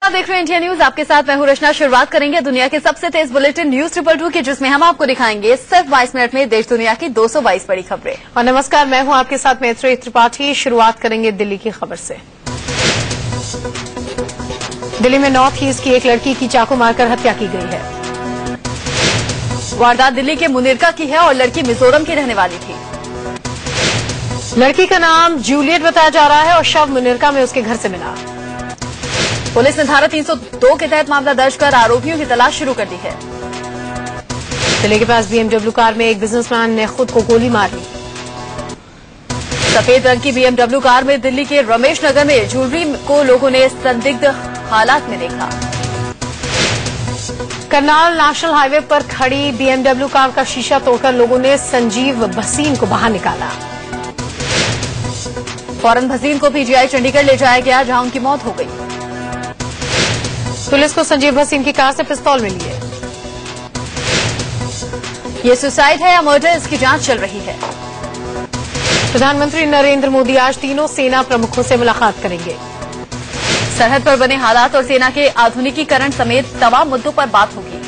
आप देख रहे हैं इंडिया न्यूज। आपके साथ मैं हूं रचना। शुरुआत करेंगे दुनिया के सबसे तेज बुलेटिन न्यूज 222 की, जिसमें हम आपको दिखाएंगे सिर्फ 22 मिनट में देश दुनिया की 222 बड़ी खबरें। और नमस्कार, मैं हूं आपके साथ मैत्री त्रिपाठी। शुरुआत करेंगे दिल्ली की खबर से। दिल्ली में नॉर्थ ईस्ट की एक लड़की की चाकू मारकर हत्या की गई है। वारदात दिल्ली के मुनिरका की है और लड़की मिजोरम की रहने वाली थी। लड़की का नाम जूलियट बताया जा रहा है और शव मुनिरका में उसके घर से मिला। पुलिस ने धारा 302 के तहत मामला दर्ज कर आरोपियों की तलाश शुरू कर दी है। दिल्ली के पास बीएमडब्ल्यू कार में एक बिजनेसमैन ने खुद को गोली मार ली। सफेद रंग की बीएमडब्ल्यू कार में दिल्ली के रमेश नगर में ज्वेलरी को लोगों ने संदिग्ध हालात में देखा। करनाल नेशनल हाईवे पर खड़ी बीएमडब्ल्यू कार का शीशा तोड़कर लोगों ने संजीव भसीन को बाहर निकाला। फौरन भसीन को पीजीआई चंडीगढ़ ले जाया गया, जहां उनकी मौत हो गई। पुलिस को संजीव भसीन की कार से पिस्तौल मिली है। ये सुसाइड है या मर्डर, इसकी जांच चल रही है। प्रधानमंत्री नरेंद्र मोदी आज तीनों सेना प्रमुखों से मुलाकात करेंगे। सरहद पर बने हालात और सेना के आधुनिकीकरण समेत तमाम मुद्दों पर बात होगी।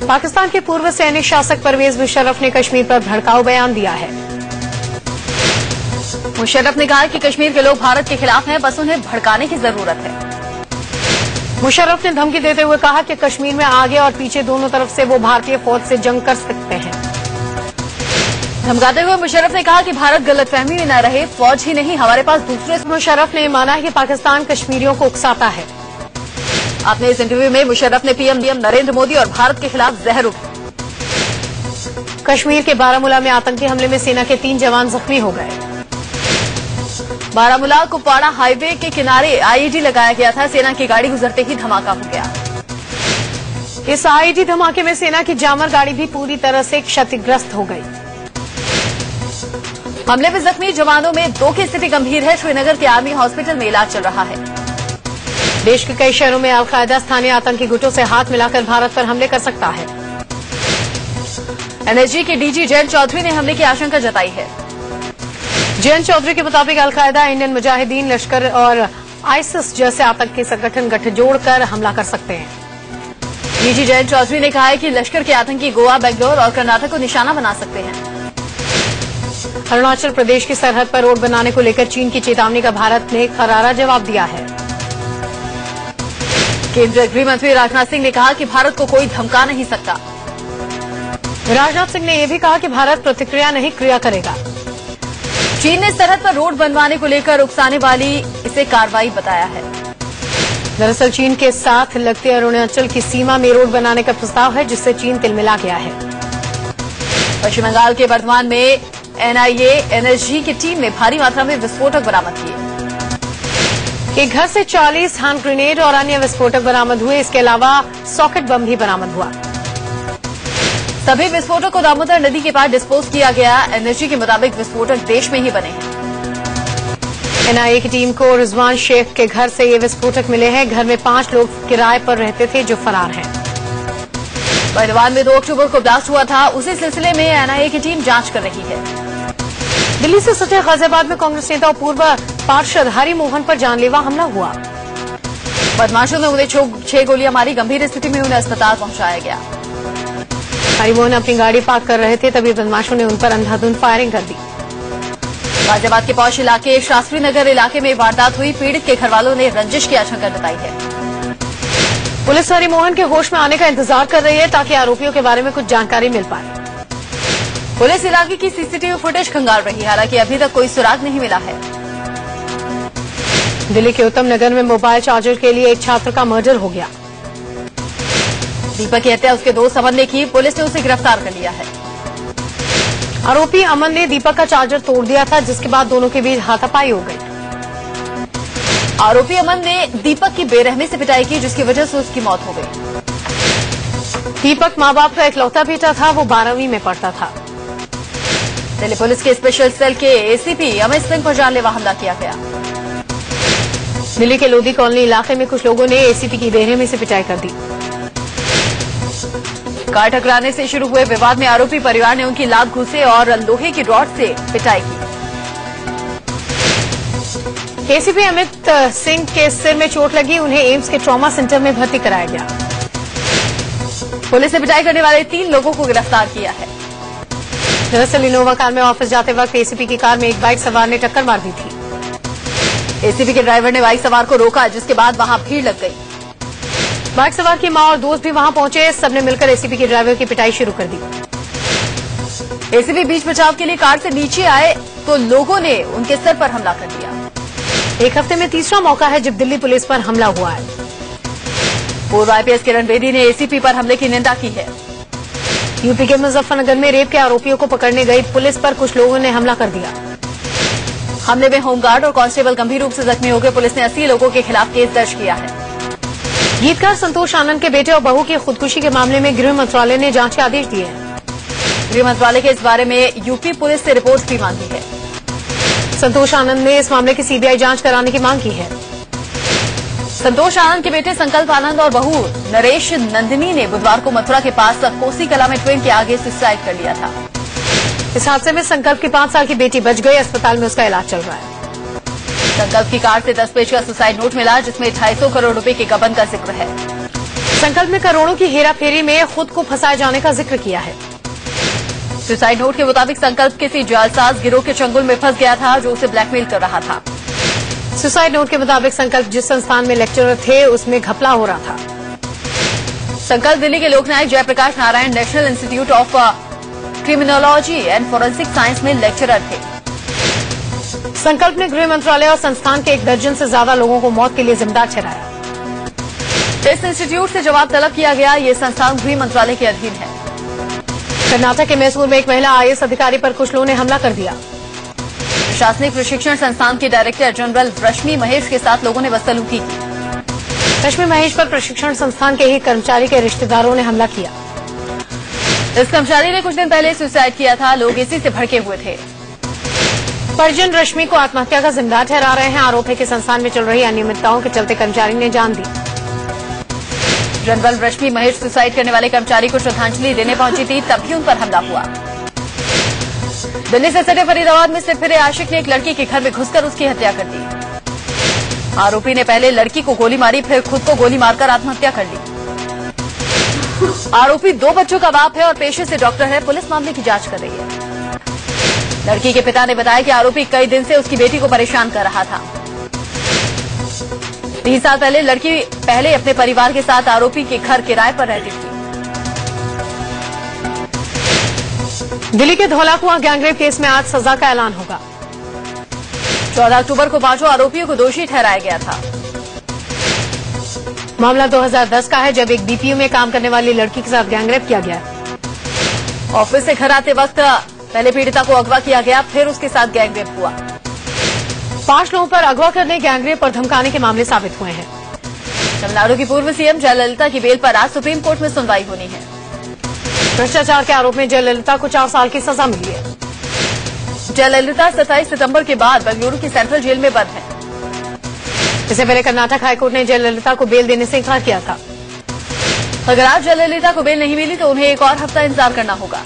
पाकिस्तान के पूर्व सैनिक शासक परवेज मुशर्रफ ने कश्मीर पर भड़काऊ बयान दिया है। मुशर्रफ ने कहा कि कश्मीर के लोग भारत के खिलाफ हैं, बस उन्हें भड़काने की जरूरत है। मुशर्रफ ने धमकी देते हुए कहा कि कश्मीर में आगे और पीछे दोनों तरफ से वो भारतीय फौज से जंग कर सकते हैं। धमकाते हुए मुशर्रफ ने कहा कि भारत गलतफहमी में न रहे, फौज ही नहीं हमारे पास दूसरे। मुशर्रफ ने माना है कि पाकिस्तान कश्मीरियों को उकसाता है। अपने इस इंटरव्यू में मुशर्रफ ने पीएम नरेंद्र मोदी और भारत के खिलाफ जहर उगला। कश्मीर के बारामूला में आतंकी हमले में सेना के 3 जवान जख्मी हो गए। बारामूला कुपवाड़ा हाईवे के किनारे आईईडी लगाया गया था, सेना की गाड़ी गुजरते ही धमाका हो गया। इस आईईडी धमाके में सेना की जामर गाड़ी भी पूरी तरह से क्षतिग्रस्त हो गई। हमले में जख्मी जवानों में 2 की स्थिति गंभीर है। श्रीनगर के आर्मी हॉस्पिटल में इलाज चल रहा है। देश के कई शहरों में अलकायदा स्थानीय आतंकी गुटों से हाथ मिलाकर भारत पर हमले कर सकता है। एनएसजी के डीजी जयंत चौधरी ने हमले की आशंका जताई है। जयंत चौधरी के मुताबिक अलकायदा, इंडियन मुजाहिदीन, लश्कर और आईसिस जैसे आतंकी संगठन गठजोड़ कर हमला कर सकते हैं। डीजी जयंत चौधरी ने कहा है कि लश्कर के आतंकी गोवा, बेंगलोर और कर्नाटक को निशाना बना सकते हैं। अरुणाचल प्रदेश की सरहद पर रोड बनाने को लेकर चीन की चेतावनी का भारत ने करारा जवाब दिया है। केंद्रीय गृह मंत्री राजनाथ सिंह ने कहा कि भारत को कोई धमका नहीं सकता। राजनाथ सिंह ने यह भी कहा कि भारत प्रतिक्रिया नहीं, क्रिया करेगा। चीन ने सरहद पर रोड बनवाने को लेकर उकसाने वाली इसे कार्रवाई बताया है। दरअसल चीन के साथ लगते अरुणाचल की सीमा में रोड बनाने का प्रस्ताव है, जिससे चीन तिलमिला गया है। पश्चिम बंगाल के बर्धमान में एनआईए एनएसजी की टीम ने भारी मात्रा में विस्फोटक बरामद किए। एक घर से 40 हैंड ग्रेनेड और अन्य विस्फोटक बरामद हुए। इसके अलावा सॉकेट बम भी बरामद हुआ। सभी विस्फोटक को दामोदर नदी के पास डिस्पोज किया गया। एनएसजी के मुताबिक विस्फोटक देश में ही बने हैं। एनआईए की टीम को रिजवान शेख के घर से ये विस्फोटक मिले हैं। घर में 5 लोग किराए पर रहते थे जो फरार हैं। बर्धमान में 2 अक्टूबर को ब्लास्ट हुआ था। उसी सिलसिले में एनआईए की टीम जांच कर रही है। दिल्ली से सटे गाजियाबाद में कांग्रेस नेता और पूर्व पार्षद हरि मोहन पर जानलेवा हमला हुआ। बदमाशों ने उन्हें 6 गोलियां मारी। गंभीर स्थिति में उन्हें अस्पताल पहुंचाया गया। हरि मोहन अपनी गाड़ी पार्क कर रहे थे, तभी बदमाशों ने उन पर अंधाधुंध फायरिंग कर दी। गाजियाबाद के पौष इलाके शास्त्री नगर इलाके में वारदात हुई। पीड़ित के घरवालों ने रंजिश की आशंका जताई है। पुलिस हरि मोहन के होश में आने का इंतजार कर रही है ताकि आरोपियों के बारे में कुछ जानकारी मिल पाए। पुलिस इलाके की सीसीटीवी फुटेज खंगाल रही है, हालांकि अभी तक कोई सुराग नहीं मिला है। दिल्ली के उत्तम नगर में मोबाइल चार्जर के लिए एक छात्र का मर्डर हो गया। दीपक की हत्या उसके दोस्त अमन ने की। पुलिस ने उसे गिरफ्तार कर लिया है। आरोपी अमन ने दीपक का चार्जर तोड़ दिया था, जिसके बाद दोनों के बीच हाथापाई हो गई। आरोपी अमन ने दीपक की बेरहमी से पिटाई की, जिसकी वजह से उसकी मौत हो गई। दीपक मां बाप का इकलौता बेटा था, वो 12वीं में पढ़ता था। दिल्ली पुलिस के स्पेशल सेल के एसीपी अमित सिंह पर जानलेवा हमला किया गया। दिल्ली के लोधी कॉलोनी इलाके में कुछ लोगों ने एसीपी की बेरहमी से पिटाई कर दी। कार टकराने से शुरू हुए विवाद में आरोपी परिवार ने उनकी लात घुसे और लोहे की रॉड से पिटाई की। एसीपी अमित सिंह के सिर में चोट लगी, उन्हें एम्स के ट्रॉमा सेंटर में भर्ती कराया गया। पुलिस ने पिटाई करने वाले 3 लोगों को गिरफ्तार किया है। दरअसल इनोवा कार में ऑफिस जाते वक्त एसीपी की कार में एक बाइक सवार ने टक्कर मार दी थी। एसीपी के ड्राइवर ने बाइक सवार को रोका, जिसके बाद वहां भीड़ लग गई। बाइक सवार की मां और दोस्त भी वहां पहुंचे, सबने मिलकर एसीपी के ड्राइवर की पिटाई शुरू कर दी। एसीपी बीच बचाव के लिए कार से नीचे आए तो लोगों ने उनके सर पर हमला कर दिया। एक हफ्ते में तीसरा मौका है जब दिल्ली पुलिस पर हमला हुआ है। पूर्व आईपीएस किरण बेदी ने एसीपी पर हमले की निंदा की है। यूपी के मुजफ्फरनगर में रेप के आरोपियों को पकड़ने गई पुलिस पर कुछ लोगों ने हमला कर दिया। हमले में होमगार्ड और कांस्टेबल गंभीर रूप से जख्मी हो गए। पुलिस ने 80 लोगों के खिलाफ केस दर्ज किया है। गीतकार संतोष आनंद के बेटे और बहू की खुदकुशी के मामले में गृह मंत्रालय ने जांच के आदेश दिए हैं। गृह मंत्रालय के इस बारे में यूपी पुलिस से रिपोर्ट भी मांगी है। संतोष आनंद ने इस मामले की सीबीआई जांच कराने की मांग की है। संतोष आनंद के बेटे संकल्प आनंद और बहू नरेश नंदिनी ने बुधवार को मथुरा के पास कोसी कला में ट्रेन के आगे सुसाइड कर लिया था। इस हादसे में संकल्प की 5 साल की बेटी बच गई, अस्पताल में उसका इलाज चल रहा है। संकल्प की कार से 10 पेज का सुसाइड नोट मिला, जिसमें 250 करोड़ रुपए के गबन का जिक्र है। संकल्प ने करोड़ों की हेराफेरी में खुद को फंसाए जाने का जिक्र किया है। सुसाइड नोट के मुताबिक संकल्प किसी जालसाज गिरोह के चंगुल में फंस गया था, जो उसे ब्लैकमेल कर रहा था। सुसाइड नोट के मुताबिक संकल्प जिस संस्थान में लेक्चरर थे उसमें घपला हो रहा था। संकल्प दिल्ली के Loknayak Jayaprakash Narayan national institute of criminology and forensic science में लेक्चरर थे। संकल्प ने गृह मंत्रालय और संस्थान के 1 दर्जन से ज्यादा लोगों को मौत के लिए जिम्मेदार ठहराया। इस इंस्टीट्यूट से जवाब तलब किया गया। ये संस्थान गृह मंत्रालय के अधीन है। कर्नाटक के मैसूर में एक महिला आईएएस अधिकारी पर कुछ लोगों ने हमला कर दिया। प्रशासनिक प्रशिक्षण संस्थान के डायरेक्टर जनरल रश्मि महेश के साथ लोगों ने बदसलूकी की। रश्मि महेश पर प्रशिक्षण संस्थान के ही कर्मचारी के रिश्तेदारों ने हमला किया। इस कर्मचारी ने कुछ दिन पहले सुसाइड किया था। लोग इसी से भड़के हुए थे। परिजन रश्मि को आत्महत्या का जिम्मेदार ठहरा रहे हैं। आरोप है कि संस्थान में चल रही अनियमितताओं के चलते कर्मचारी ने जान दी। जनरल रश्मि महेश सुसाइड करने वाले कर्मचारी को श्रद्धांजलि देने पहुंची थी, तभी उन पर हमला हुआ। दिल्ली से सटे फरीदाबाद में सिर फिरे आशिक ने एक लड़की के घर में घुसकर उसकी हत्या कर दी। आरोपी ने पहले लड़की को गोली मारी, फिर खुद को गोली मारकर आत्महत्या कर ली। आरोपी 2 बच्चों का बाप है और पेशे से डॉक्टर है। पुलिस मामले की जांच कर रही है। लड़की के पिता ने बताया कि आरोपी कई दिन से उसकी बेटी को परेशान कर रहा था। 3 साल पहले लड़की पहले अपने परिवार के साथ आरोपी के घर किराए पर रहती थी। दिल्ली के धौलाकुआं गैंगरेप केस में आज सजा का ऐलान होगा। 14 अक्टूबर को 5 आरोपियों को दोषी ठहराया गया था। मामला 2010 का है, जब एक बीपीओ में काम करने वाली लड़की के साथ गैंगरेप किया गया। ऑफिस से घर आते वक्त पहले पीड़िता को अगवा किया गया, फिर उसके साथ गैंगरेप हुआ। 5 लोगों पर अगवा करने, गैंगरेप और धमकाने के मामले साबित हुए हैं। तमिलनाडु की पूर्व सीएम जयललिता की बेल पर आज सुप्रीम कोर्ट में सुनवाई होनी है। भ्रष्टाचार के आरोप में जयललिता को 4 साल की सजा मिली है। जयललिता 27 सितंबर के बाद बेंगलुरु की सेंट्रल जेल में बंद है। इससे पहले कर्नाटक हाईकोर्ट ने जयललिता को बेल देने से इनकार किया था। अगर आज जयललिता को बेल नहीं मिली तो उन्हें एक और हफ्ता इंतजार करना होगा।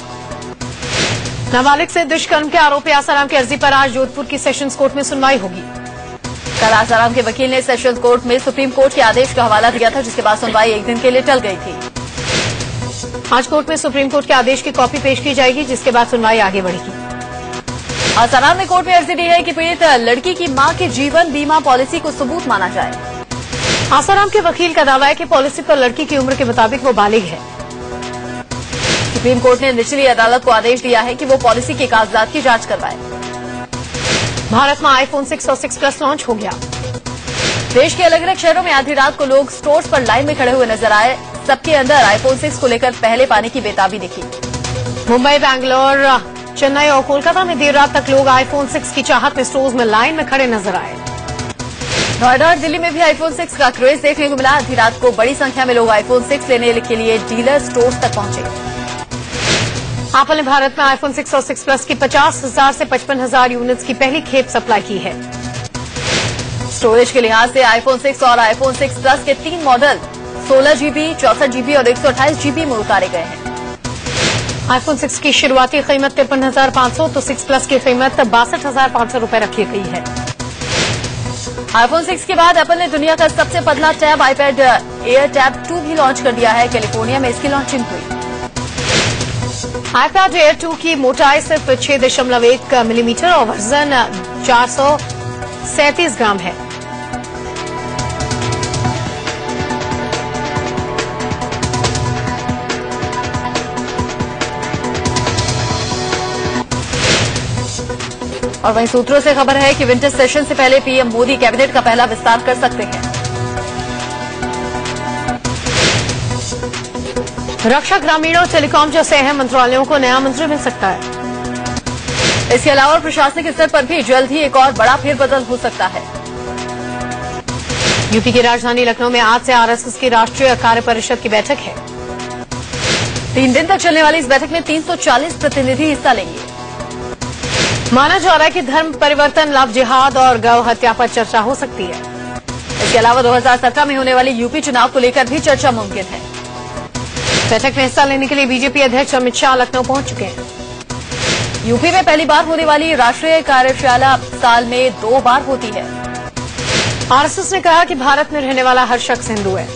नाबालिग से दुष्कर्म के आरोपी आसाराम की अर्जी पर आज जोधपुर की सेशंस कोर्ट में सुनवाई होगी। कल आसाराम के वकील ने सेशंस कोर्ट में सुप्रीम कोर्ट के आदेश का हवाला दिया था, जिसके बाद सुनवाई 1 दिन के लिए टल गई थी। आज कोर्ट में सुप्रीम कोर्ट के आदेश की कॉपी पेश की जाएगी, जिसके बाद सुनवाई आगे बढ़ेगी। आसाराम ने कोर्ट में अर्जी दी है कि पीड़ित लड़की की मां के जीवन बीमा पॉलिसी को सबूत माना जाए। आसाराम के वकील का दावा है कि पॉलिसी पर लड़की की उम्र के मुताबिक वो बालिग है। सुप्रीम कोर्ट ने निचली अदालत को आदेश दिया है कि वो पॉलिसी के कागजात की जांच करवाए। भारत में आईफोन 6 और 6 प्लस लॉन्च हो गया। देश के अलग अलग शहरों में आधी रात को लोग स्टोर्स पर लाइन में खड़े हुए नजर आए। सबके अंदर आईफोन 6 को लेकर पहले पाने की बेताबी दिखी। मुंबई, बैंगलोर, चेन्नई और कोलकाता में देर रात तक लोग आईफोन 6 की चाहत में स्टोर्स में लाइन में खड़े नजर आए। नोएडा और दिल्ली में भी आईफोन 6 का क्रेज देखने को मिला। आधी रात को बड़ी संख्या में लोग आईफोन 6 लेने के लिए डीलर स्टोर्स तक पहुंचे। एप्पल ने भारत में आईफोन 6 और 6 प्लस की 50,000 से 55,000 यूनिट्स की पहली खेप सप्लाई की है। स्टोरेज के लिहाज से आईफोन 6 और आईफोन 6 प्लस के 3 मॉडल 16 जीबी, 64 जीबी और 128 जीबी में उतारे गए हैं। आईफोन 6 की शुरुआती कीमत 53,500 तो 6 प्लस की कीमत 62,500 रूपये रखी गई है। आईफोन 6 के बाद एप्पल ने दुनिया का सबसे पतला टैब आईपैड एयर टैब 2 भी लॉन्च कर दिया है। कैलिफोर्निया में इसकी लॉन्चिंग हुई। आईपैड एयर 2 की मोटाई सिर्फ 6.1 मिलीमीटर और वजन 437 ग्राम है। और वहीं सूत्रों से खबर है कि विंटर सेशन से पहले पीएम मोदी कैबिनेट का पहला विस्तार कर सकते हैं। रक्षा, ग्रामीण और टेलीकॉम जैसे अहम मंत्रालयों को नया मंत्री मिल सकता है। इसके अलावा प्रशासनिक स्तर पर भी जल्द ही एक और बड़ा फेरबदल हो सकता है। यूपी की राजधानी लखनऊ में आज से आरएसएस की राष्ट्रीय कार्य परिषद की बैठक है। 3 दिन तक चलने वाली इस बैठक में 340 प्रतिनिधि हिस्सा लेंगे। माना जा रहा है कि धर्म परिवर्तन, लव जिहाद और गौ हत्या पर चर्चा हो सकती है। इसके अलावा 2017 में होने वाली यूपी चुनाव को लेकर भी चर्चा मुमकिन है। बैठक में हिस्सा लेने के लिए बीजेपी अध्यक्ष अमित शाह लखनऊ पहुंच चुके हैं। यूपी में पहली बार होने वाली राष्ट्रीय कार्यशाला साल में 2 बार होती है। आरएसएस ने कहा कि भारत में रहने वाला हर शख्स हिंदू है।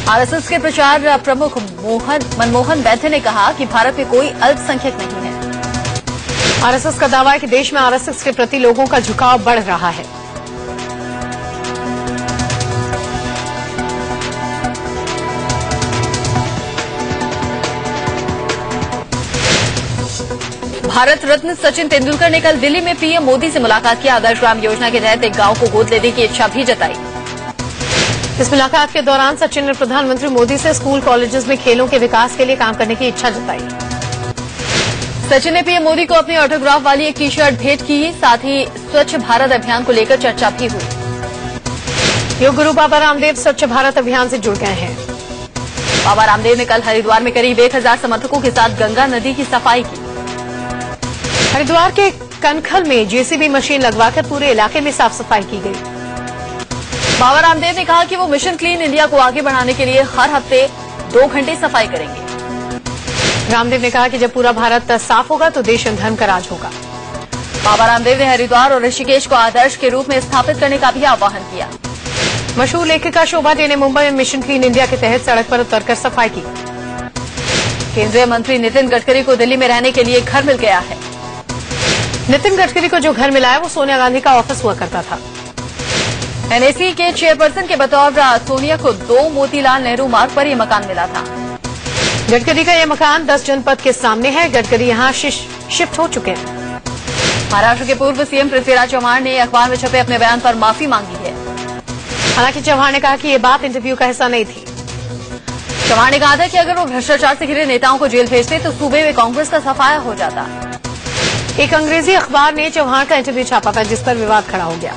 आरएसएस के प्रचार प्रमुख मनमोहन वैद्य ने कहा कि भारत में कोई अल्पसंख्यक नहीं है। आरएसएस का दावा है कि देश में आरएसएस के प्रति लोगों का झुकाव बढ़ रहा है। भारत रत्न सचिन तेंदुलकर ने कल दिल्ली में पीएम मोदी से मुलाकात की। आदर्श ग्राम योजना के तहत एक गांव को गोद लेने की इच्छा भी जताई। इस मुलाकात के दौरान सचिन ने प्रधानमंत्री मोदी से स्कूल कॉलेजेस में खेलों के विकास के लिए काम करने की इच्छा जताई। सचिन ने पीएम मोदी को अपनी ऑटोग्राफ वाली एक टी शर्ट भेंट की। साथ ही स्वच्छ भारत अभियान को लेकर चर्चा भी हुई। योग गुरु बाबा रामदेव स्वच्छ भारत अभियान से जुड़ गए हैं। बाबा रामदेव ने कल हरिद्वार में करीब 1000 समर्थकों के साथ गंगा नदी की सफाई की। हरिद्वार के कनखल में जेसीबी मशीन लगवाकर पूरे इलाके में साफ सफाई की गई। बाबा रामदेव ने कहा कि वो मिशन क्लीन इंडिया को आगे बढ़ाने के लिए हर हफ्ते 2 घंटे सफाई करेंगे। रामदेव ने कहा कि जब पूरा भारत साफ होगा तो देश धर्म का राज होगा। बाबा रामदेव ने हरिद्वार और ऋषिकेश को आदर्श के रूप में स्थापित करने का भी आह्वान किया। मशहूर लेखिका शोभा डे ने मुंबई में मिशन क्लीन इंडिया के तहत सड़क पर उतरकर सफाई की। केंद्रीय मंत्री नितिन गडकरी को दिल्ली में रहने के लिए घर मिल गया है। नितिन गडकरी को जो घर मिला है वो सोनिया गांधी का ऑफिस हुआ करता था। एनएसी के चेयरपर्सन के बतौर सोनिया को 2 मोतीलाल नेहरू मार्ग पर यह मकान मिला था। गडकरी का यह मकान 10 जनपद के सामने है। गडकरी यहां शिफ्ट हो चुके हैं। महाराष्ट्र के पूर्व सीएम पृथ्वीराज चव्हाण ने अखबार में छपे अपने बयान पर माफी मांगी है। हालांकि चव्हाण ने कहा कि ये बात इंटरव्यू का हिस्सा नहीं थी। चव्हाण ने कहा था कि अगर वो भ्रष्टाचार से घिरे नेताओं को जेल भेजते तो सूबे में कांग्रेस का सफाया हो जाता। एक अंग्रेजी अखबार ने चव्हाण का इंटरव्यू छापा था जिस पर विवाद खड़ा हो गया।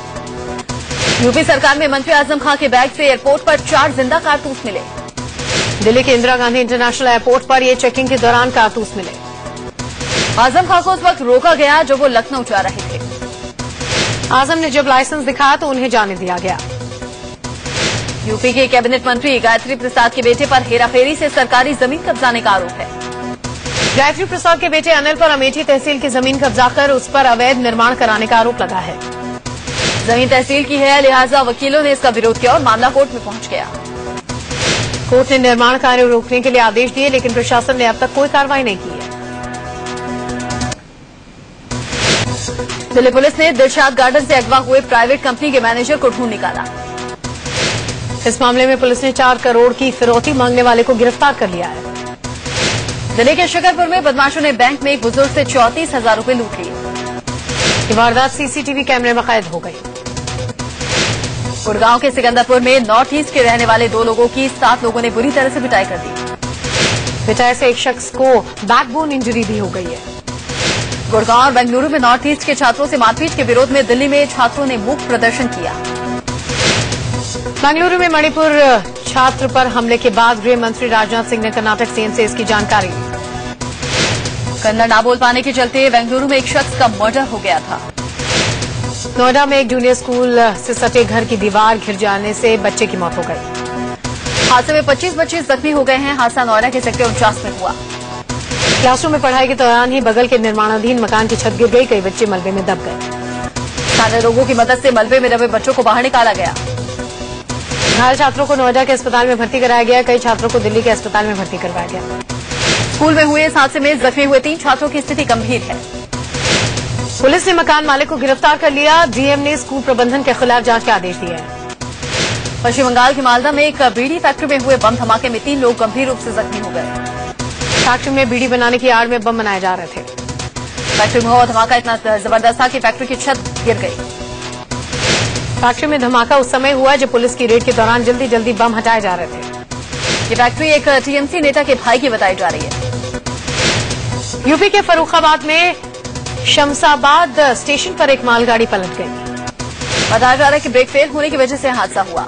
यूपी सरकार में मंत्री आजम खां के बैग से एयरपोर्ट पर 4 जिंदा कारतूस मिले। दिल्ली के इंदिरा गांधी इंटरनेशनल एयरपोर्ट पर ये चेकिंग के दौरान कारतूस मिले। आजम खां को उस वक्त रोका गया जब वो लखनऊ जा रहे थे। आजम ने जब लाइसेंस दिखाया तो उन्हें जाने दिया गया। यूपी के कैबिनेट मंत्री गायत्री प्रसाद के बेटे पर हेराफेरी से सरकारी जमीन कब्जाने का आरोप है। गायत्री प्रसाद के बेटे अनिल पर अमेठी तहसील की जमीन कब्जा कर उस पर अवैध निर्माण कराने का आरोप लगा है। जमीन तहसील की है, लिहाजा वकीलों ने इसका विरोध किया और मामला कोर्ट में पहुंच गया। कोर्ट ने निर्माण कार्य रोकने के लिए आदेश दिए लेकिन प्रशासन ने अब तक कोई कार्रवाई नहीं की है। दिल्ली पुलिस ने दिलशाद गार्डन से अगवा हुए प्राइवेट कंपनी के मैनेजर को ढूंढ निकाला। इस मामले में पुलिस ने 4 करोड़ की फिरौती मांगने वाले को गिरफ्तार कर लिया है। दिल्ली के शिकरपुर में बदमाशों ने बैंक में एक बुजुर्ग से 34,000 रुपए लूट लिए। ये वारदात सीसीटीवी कैमरे में कैद हो गई। गुड़गांव के सिकंदरपुर में नॉर्थ ईस्ट के रहने वाले 2 लोगों की 7 लोगों ने बुरी तरह से पिटाई कर दी। पिटाई से एक शख्स को बैकबोन इंजरी भी हो गई है। गुड़गांव और बेंगलुरु में नॉर्थ ईस्ट के छात्रों से मारपीट के विरोध में दिल्ली में छात्रों ने मूक प्रदर्शन किया। बेंगलुरु में मणिपुर छात्र पर हमले के बाद गृह मंत्री राजनाथ सिंह ने कर्नाटक सीएम से इसकी जानकारी ली। कन्नड़ ना बोल पाने के चलते बेंगलुरु में एक शख्स का मर्डर हो गया था। नोएडा में एक जूनियर स्कूल से सटे घर की दीवार गिर जाने से बच्चे की मौत हो गई। हादसे में 25 बच्चे जख्मी हो गए हैं। हादसा नोएडा के सेक्टर 49 में हुआ। क्लासरूम में पढ़ाई के दौरान ही बगल के निर्माणाधीन मकान की छत गिर गई। कई बच्चे मलबे में दब गए। स्थानीय लोगों की मदद से मलबे में दबे बच्चों को बाहर निकाला गया। घायल छात्रों को नोएडा के अस्पताल में भर्ती कराया गया। कई छात्रों को दिल्ली के अस्पताल में भर्ती करवाया गया। स्कूल में हुए इस हादसे में जख्मी हुए 3 छात्रों की स्थिति गंभीर है। पुलिस ने मकान मालिक को गिरफ्तार कर लिया। डीएम ने स्कूल प्रबंधन के खिलाफ जांच के आदेश दिए हैं। पश्चिम बंगाल के मालदा में एक बीड़ी फैक्ट्री में हुए बम धमाके में 3 लोग गंभीर रूप से जख्मी हो गए। फैक्ट्री में बीड़ी बनाने की आड़ में बम बनाए जा रहे थे। फैक्ट्री में हुआ धमाका इतना जबरदस्त था कि फैक्ट्री की छत गिर गई। फैक्ट्री में धमाका उस समय हुआ जब पुलिस की रेड के दौरान जल्दी जल्दी बम हटाए जा रहे थे। ये फैक्ट्री एक टीएमसी नेता के भाई की बताई जा रही है। यूपी के फर्रुखाबाद में शमशाबाद स्टेशन पर एक मालगाड़ी पलट गई। बताया जा रहा है कि ब्रेक फेल होने की वजह से हादसा हुआ।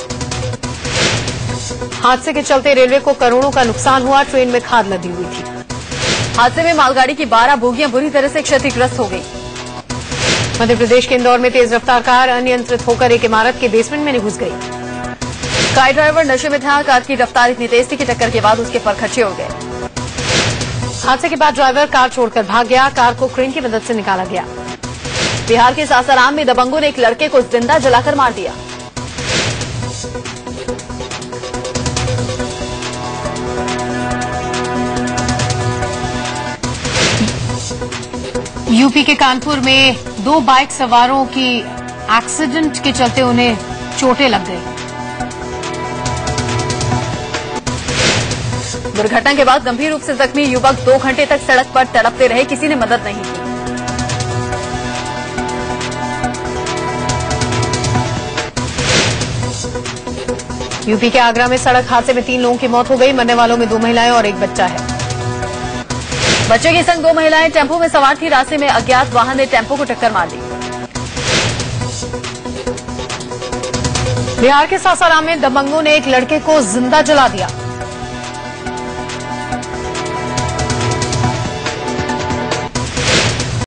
हादसे के चलते रेलवे को करोड़ों का नुकसान हुआ। ट्रेन में खाद लदी हुई थी। हादसे में मालगाड़ी की 12 बोगियां बुरी तरह से क्षतिग्रस्त हो गई। मध्य प्रदेश के इंदौर में तेज रफ्तार कार अनियंत्रित होकर एक इमारत के बेसमेंट में घुस गई। कार ड्राइवर नशे में था। कार की रफ्तार इतनी तेज थी कि टक्कर के बाद उसके परखच्चे उड़ गए। हादसे के बाद ड्राइवर कार छोड़कर भाग गया। कार को क्रेन की मदद से निकाला गया। बिहार के सासाराम में दबंगों ने एक लड़के को जिंदा जलाकर मार दिया। यूपी के कानपुर में 2 बाइक सवारों की एक्सीडेंट के चलते उन्हें चोटें लग गई। दुर्घटना के बाद गंभीर रूप से जख्मी युवक 2 घंटे तक सड़क पर तड़पते रहे। किसी ने मदद नहीं की। यूपी के आगरा में सड़क हादसे में 3 लोगों की मौत हो गई। मरने वालों में 2 महिलाएं और 1 बच्चा है। बच्चे के संग 2 महिलाएं टेम्पो में सवार थी। रास्ते में अज्ञात वाहन ने टेम्पो को टक्कर मार दी। बिहार के सासाराम में दबंगों ने एक लड़के को जिंदा जला दिया।